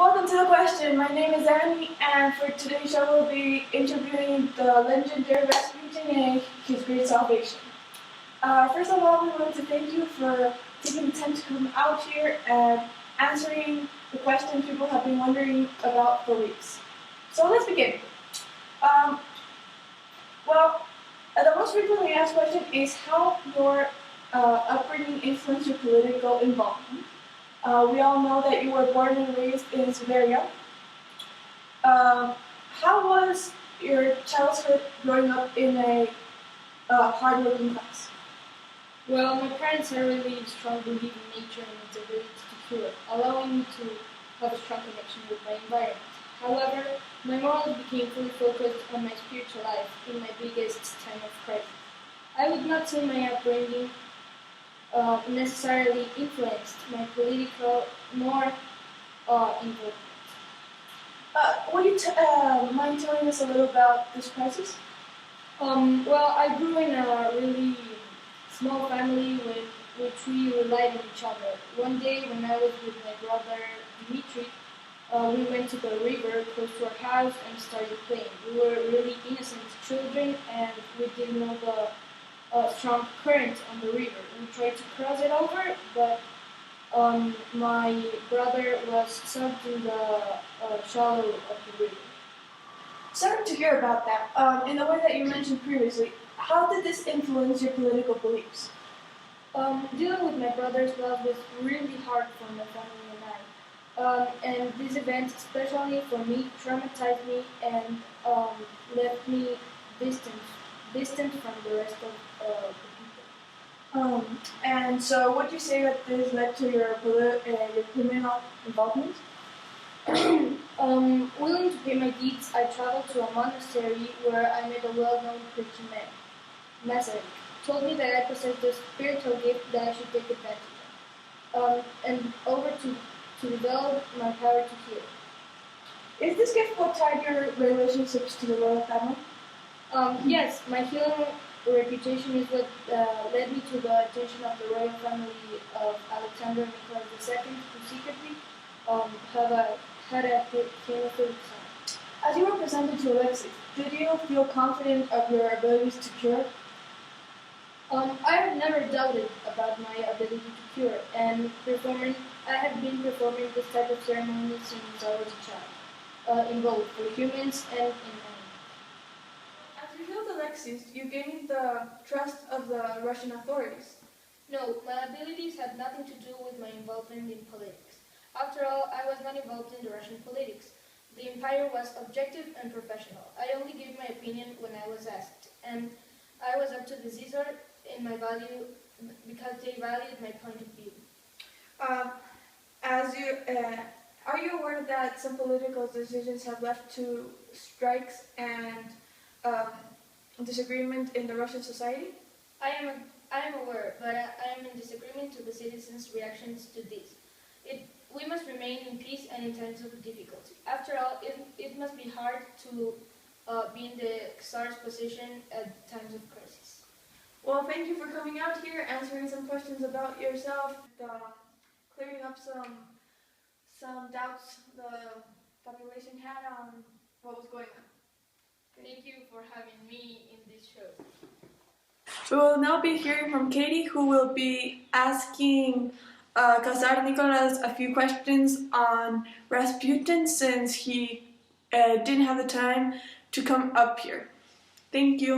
Welcome to The Question. My name is Annie, and for today's show, we'll be interviewing the legendary Rasputin and his great salvation. First of all, we want to thank you for taking the time to come out here and answering the questions people have been wondering about for weeks. So let's begin. Um, the most frequently asked question is how your upbringing influenced your political involvement. We all know that you were born and raised in Siberia. How was your childhood growing up in a hard-working class? Well, my parents had a really strong belief in nature and its ability to cure, allowing me to have a strong connection with my environment. However, my morals became fully focused on my spiritual life in my biggest time of crisis. I would not say my upbringing necessarily influenced my political nor involvement. Would you mind telling us a little about this crisis? Well, I grew in a really small family with which we relied on each other. One day, when I was with my brother Dimitri, we went to the river close to our house and started playing. We were really innocent children, and we didn't know the strong current on the river. We tried to cross it over, but my brother was sucked in the shallow of the river. Sorry to hear about that. In the way that you mentioned previously, how did this influence your political beliefs? Dealing with my brother's loss was really hard for my family and I. And this event, especially for me, traumatized me and left me distant from the rest of the people. And so, would you say that this led to your criminal involvement? Willing to pay my deeds, I traveled to a monastery where I met a well-known Christian man. Masaryk told me that I possessed a spiritual gift that I should take advantage of, and over to develop my power to heal. Is this gift what tied your relationships to the royal family? Yes, my healing reputation is what led me to the attention of the royal family of Alexander Nicholas II, who secretly had a hemophilic son. As you were presented to Alexis, did you feel confident of your abilities to cure? I have never doubted about my ability to cure, and I have been performing this type of ceremony since I was a child, in both for humans and in animals. As you healed Alexis, you gained the trust of the Russian authorities. No, my abilities had nothing to do with my involvement in politics. After all, I was not involved in the Russian politics. The empire was objective and professional. I only gave my opinion when I was asked, and I was up to the Caesar in my value because they valued my point of view. Are you aware that some political decisions have led to strikes and disagreement in the Russian society? I am aware, but I am in disagreement to the citizens' reactions to this. We must remain in peace and in times of difficulty. After all, it must be hard to be in the Tsar's position at times of crisis. Well, thank you for coming out here, answering some questions about yourself, clearing up some doubts the population had on what was going on. Thank you for having me in this show. We will now be hearing from Katie, who will be asking Tsar Nicholas a few questions on Rasputin since he didn't have the time to come up here. Thank you.